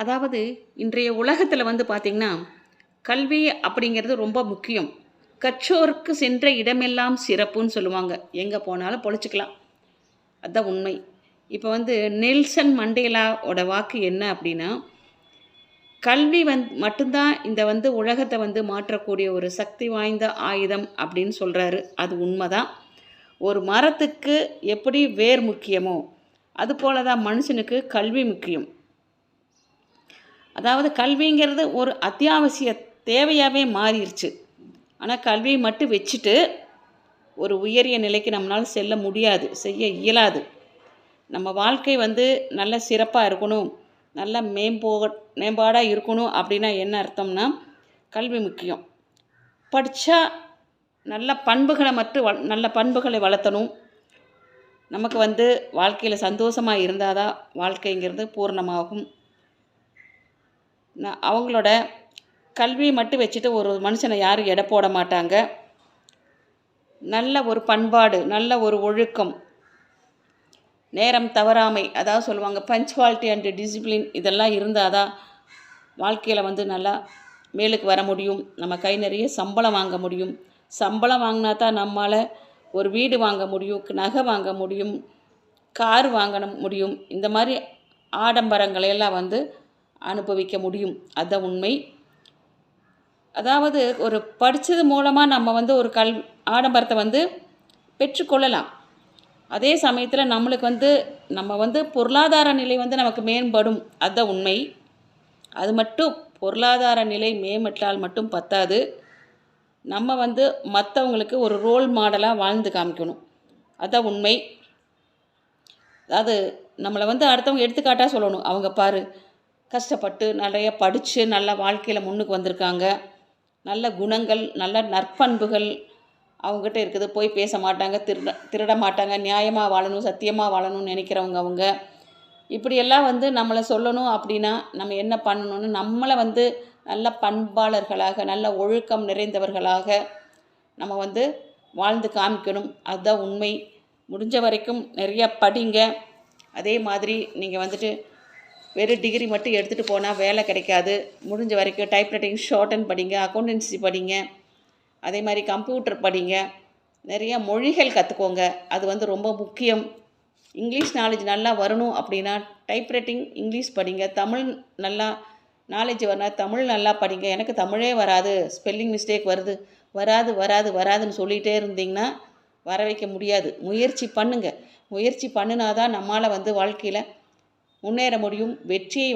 அதாவது இன்றைய உலகத்தில் வந்து பார்த்திங்கன்னா, கல்வி அப்படிங்கிறது ரொம்ப முக்கியம். கற்றோருக்கு சென்ற இடமெல்லாம் சிறப்புன்னு சொல்லுவாங்க. எங்கே போனாலும் பொழைச்சுக்கலாம். அதுதான் உண்மை. இப்போ வந்து நெல்சன் மண்டேலாவோட வாக்கு என்ன அப்படின்னா, கல்வி மட்டும்தான் இந்த வந்து உலகத்தை வந்து மாற்றக்கூடிய ஒரு சக்தி வாய்ந்த ஆயுதம் அப்படின்னு சொல்கிறாரு. அது உண்மைதான். ஒரு மரத்துக்கு எப்படி வேர் முக்கியமோ, அதுபோல தான் மனுஷனுக்கு கல்வி முக்கியம். அதாவது கல்விங்கிறது ஒரு அத்தியாவசிய தேவையாகவே மாறிடுச்சு. ஆனால் கல்வியை மட்டும் வச்சுட்டு ஒரு உயரிய நிலைக்கு நம்மளால் செல்ல முடியாது, செய்ய இயலாது. நம்ம வாழ்க்கை வந்து நல்ல சிறப்பாக இருக்கணும், நல்ல மேம்பாடாக இருக்கணும் அப்படின்னா என்ன அர்த்தம்னா, கல்வி முக்கியம். படித்தா நல்ல பண்புகளை நல்ல பண்புகளை வளர்த்தணும். நமக்கு வந்து வாழ்க்கையில் சந்தோஷமாக இருந்தால் தான் வாழ்க்கைங்கிறது பூர்ணமாகும். அவங்களோட கல்வியை மட்டும் வச்சுட்டு ஒரு மனுஷனை யாரும் எடை போட மாட்டாங்க. நல்ல ஒரு பண்பாடு, நல்ல ஒரு ஒழுக்கம், நேரம் தவறாமை, அதாவது சொல்லுவாங்க பஞ்சுவாலிட்டி அண்டு டிசிப்ளின், இதெல்லாம் இருந்தால் தான் வாழ்க்கையில் வந்து நல்லா மேலுக்கு வர முடியும். நம்ம கை நிறைய சம்பளம் வாங்க முடியும். சம்பளம் வாங்கினா தான் நம்மளால் ஒரு வீடு வாங்க முடியும், நகை வாங்க முடியும், கார் வாங்க முடியும். இந்த மாதிரி ஆடம்பரங்களையெல்லாம் வந்து அனுபவிக்க முடியும். அதுதான் உண்மை. அதாவது ஒரு படித்தது மூலமாக நம்ம வந்து ஒரு ஆடம்பரத்தை வந்து பெற்றுக்கொள்ளலாம். அதே சமயத்தில் நம்மளுக்கு வந்து நம்ம வந்து பொருளாதார நிலை வந்து நமக்கு மேம்படும். அதுதான் உண்மை. அது மட்டும் பொருளாதார நிலை மேம்பட்டால் மட்டும் பத்தாது. நம்ம வந்து மற்றவங்களுக்கு ஒரு ரோல் மாடலாக வாழ்ந்து காமிக்கணும். அதுதான் உண்மை. அதாவது நம்மளை வந்து அடுத்தவங்க எடுத்துக்காட்டாக சொல்லணும். அவங்க பாரு, கஷ்டப்பட்டு நிறைய படித்து நல்ல வாழ்க்கையில் முன்னுக்கு வந்திருக்காங்க, நல்ல குணங்கள், நல்ல நற்பண்புகள் அவங்ககிட்ட இருக்குது, போய் பேச மாட்டாங்க, திருட மாட்டாங்க, நியாயமாக வாழணும், சத்தியமாக வாழணும்னு நினைக்கிறவங்க அவங்க. இப்படியெல்லாம் வந்து நம்மளை சொல்லணும் அப்படின்னா நம்ம என்ன பண்ணணும்னு, நம்மளை வந்து நல்ல பண்பாளர்களாக, நல்ல ஒழுக்கம் நிறைந்தவர்களாக நம்ம வந்து வாழ்ந்து காமிக்கணும். அதுதான் உண்மை. முடிஞ்ச வரைக்கும் நிறையா படிங்க. அதே மாதிரி நீங்கள் வந்துட்டு வெறும் டிகிரி மட்டும் எடுத்துகிட்டு போனால் வேலை கிடைக்காது. முடிஞ்ச வரைக்கும் டைப்ரைட்டிங் ஷார்ட்ஹேண்ட் படிங்க, அக்கௌண்டன்சி படிங்க, அதே மாதிரி கம்ப்யூட்டர் படிங்க, நிறையா மொழிகள் கற்றுக்கோங்க. அது வந்து ரொம்ப முக்கியம். இங்கிலீஷ் நாலேஜ் நல்லா வரணும் அப்படின்னா டைப்ரைட்டிங் இங்கிலீஷ் படிங்க. தமிழ் நல்லா நாலேஜ் வரணும், தமிழ் நல்லா படிங்க. எனக்கு தமிழே வராது, ஸ்பெல்லிங் மிஸ்டேக் வராதுன்னு சொல்லிகிட்டே இருந்தீங்கன்னா வர வைக்க முடியாது. முயற்சி பண்ணுங்கள். முயற்சி பண்ணினா தான் நம்மளால் வந்து வாழ்க்கையில் முன்னேற முடியும். வெற்றியை